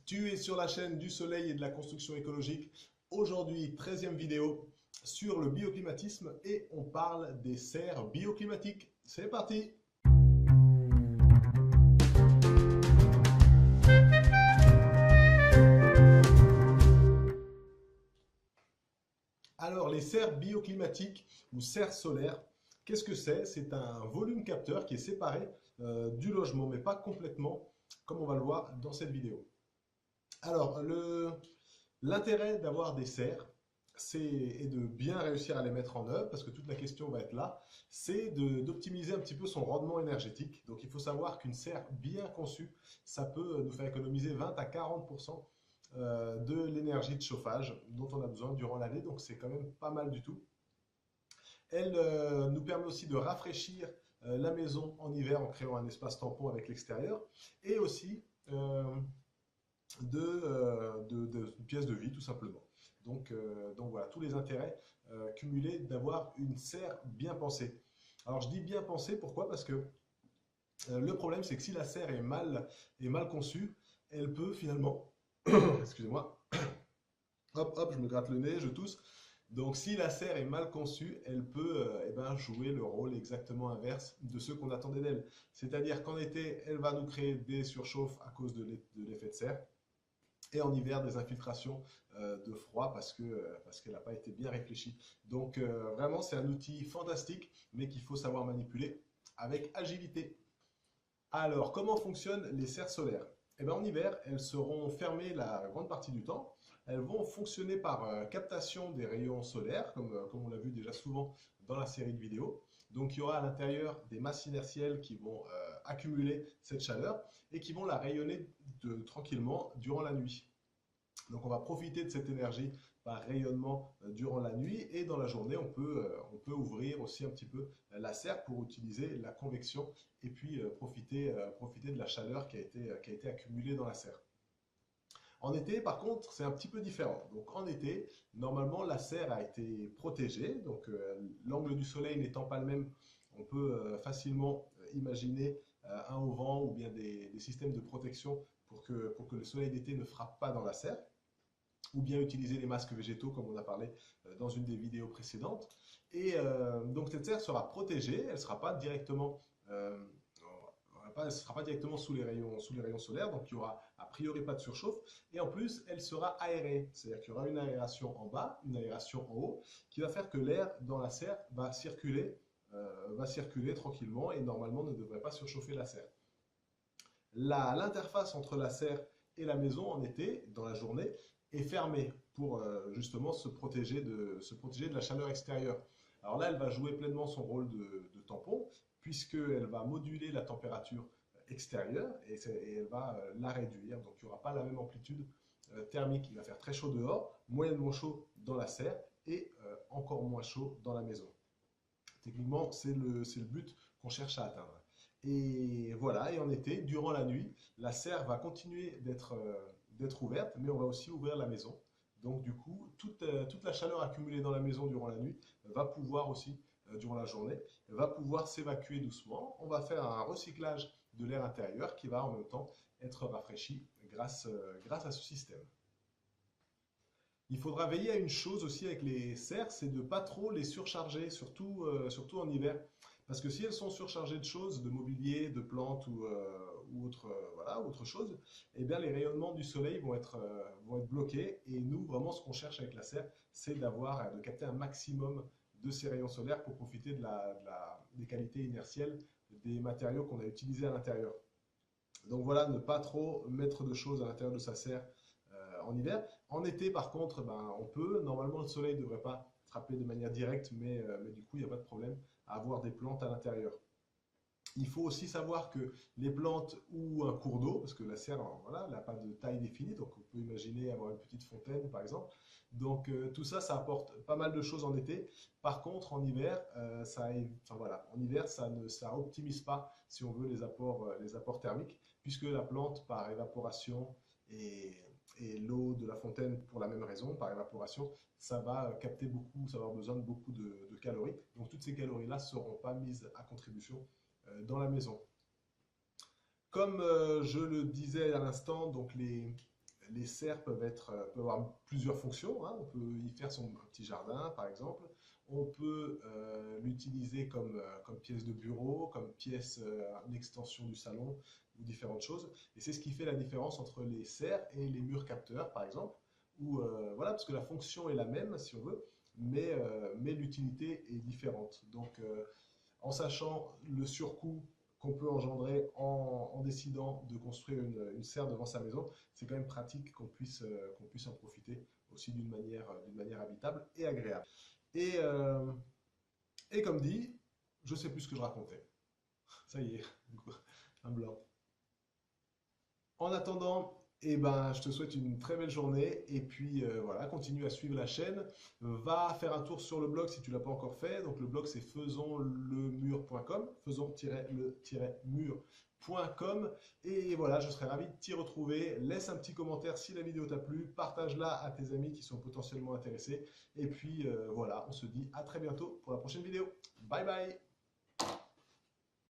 Tu es sur la chaîne du soleil et de la construction écologique. Aujourd'hui, 13e vidéo sur le bioclimatisme et on parle des serres bioclimatiques. C'est parti! Alors, les serres bioclimatiques ou serres solaires, qu'est-ce que c'est? C'est un volume capteur qui est séparé du logement, mais pas complètement, comme on va le voir dans cette vidéo. Alors, l'intérêt d'avoir des serres, et de bien réussir à les mettre en œuvre, parce que toute la question va être là, c'est d'optimiser un petit peu son rendement énergétique. Donc il faut savoir qu'une serre bien conçue, ça peut nous faire économiser 20 à 40% de l'énergie de chauffage dont on a besoin durant l'année, donc c'est quand même pas mal du tout. Elle nous permet aussi de rafraîchir la maison en hiver en créant un espace tampon avec l'extérieur, et aussi de pièces de vie tout simplement. Donc voilà, tous les intérêts cumulés d'avoir une serre bien pensée. Alors je dis bien pensée, pourquoi? Parce que le problème c'est que si la serre est mal conçue, elle peut finalement, excusez-moi, hop hop, je me gratte le nez, je tousse. Donc si la serre est mal conçue, elle peut jouer le rôle exactement inverse de ce qu'on attendait d'elle. C'est-à-dire qu'en été, elle va nous créer des surchauffes à cause de l'effet de serre, et en hiver des infiltrations de froid parce qu'elle n'a pas été bien réfléchie. Donc vraiment c'est un outil fantastique mais qu'il faut savoir manipuler avec agilité. Alors comment fonctionnent les serres solaires? Eh bien, en hiver, elles seront fermées la grande partie du temps. Elles vont fonctionner par captation des rayons solaires, comme on l'a vu déjà souvent dans la série de vidéos. Donc il y aura à l'intérieur des masses inertielles qui vont accumuler cette chaleur et qui vont la rayonner tranquillement durant la nuit. Donc on va profiter de cette énergie par rayonnement durant la nuit, et dans la journée on peut ouvrir aussi un petit peu la serre pour utiliser la convection et puis profiter de la chaleur qui a été accumulée dans la serre. En été, par contre, c'est un petit peu différent. Donc en été, normalement, la serre a été protégée. Donc l'angle du soleil n'étant pas le même, on peut facilement imaginer un auvent ou bien des systèmes de protection pour que le soleil d'été ne frappe pas dans la serre, ou bien utiliser les masques végétaux comme on a parlé dans une des vidéos précédentes. Et donc cette serre sera protégée, elle ne sera pas directement sous les rayons solaires, donc il n'y aura a priori pas de surchauffe, et en plus elle sera aérée, c'est-à-dire qu'il y aura une aération en bas, une aération en haut, qui va faire que l'air dans la serre va circuler tranquillement et normalement ne devrait pas surchauffer la serre. L'interface entre la serre et la maison en été, dans la journée, est fermée pour justement se protéger de la chaleur extérieure. Alors là, elle va jouer pleinement son rôle de tampon, puisqu'elle va moduler la température extérieure et elle va la réduire. Donc il n'y aura pas la même amplitude thermique. Il va faire très chaud dehors, moyennement chaud dans la serre et encore moins chaud dans la maison. Techniquement, c'est le but qu'on cherche à atteindre. Et voilà, et en été, durant la nuit, la serre va continuer d'être ouverte, mais on va aussi ouvrir la maison. Donc du coup, toute la chaleur accumulée dans la maison durant la nuit va pouvoir aussi, durant la journée, va pouvoir s'évacuer doucement. On va faire un recyclage de l'air intérieur qui va en même temps être rafraîchi grâce à ce système. Il faudra veiller à une chose aussi avec les serres, c'est de ne pas trop les surcharger, surtout en hiver. Parce que si elles sont surchargées de choses, de mobilier, de plantes ou autre chose, eh bien les rayonnements du soleil vont être bloqués. Et nous, vraiment, ce qu'on cherche avec la serre, c'est de capter un maximum de ces rayons solaires pour profiter des qualités inertielles des matériaux qu'on a utilisés à l'intérieur. Donc voilà, ne pas trop mettre de choses à l'intérieur de sa serre en hiver. En été, par contre, ben, on peut. Normalement, le soleil ne devrait pas frapper de manière directe, mais du coup, il n'y a pas de problème à avoir des plantes à l'intérieur. Il faut aussi savoir que les plantes ou un cours d'eau, parce que la serre, voilà, n'a pas de taille définie, donc on peut imaginer avoir une petite fontaine, par exemple. Donc tout ça, ça apporte pas mal de choses en été. Par contre, en hiver, ça optimise pas, si on veut, les apports thermiques, puisque la plante, par évaporation et l'eau de la fontaine pour la même raison, par évaporation, ça va capter beaucoup, ça va avoir besoin de beaucoup de calories. Donc toutes ces calories-là ne seront pas mises à contribution dans la maison. Comme je le disais à l'instant, donc les serres peuvent avoir plusieurs fonctions, hein. On peut y faire son petit jardin, par exemple. On peut l'utiliser comme pièce de bureau, comme pièce, une extension du salon, ou différentes choses. Et c'est ce qui fait la différence entre les serres et les murs capteurs, par exemple. Où, voilà, parce que la fonction est la même, si on veut, mais l'utilité est différente. Donc, en sachant le surcoût qu'on peut engendrer en décidant de construire une serre devant sa maison, c'est quand même pratique qu'on puisse en profiter aussi d'une manière habitable et agréable. Et, euh, et comme dit, je sais plus ce que je racontais. Ça y est, un blanc. En attendant, eh ben, je te souhaite une très belle journée et puis voilà, continue à suivre la chaîne. Va faire un tour sur le blog si tu ne l'as pas encore fait. Donc le blog c'est faisonslemur.com, faisons-le-mur.com et voilà, je serai ravi de t'y retrouver. Laisse un petit commentaire si la vidéo t'a plu, partage-la à tes amis qui sont potentiellement intéressés et puis voilà, on se dit à très bientôt pour la prochaine vidéo. Bye bye!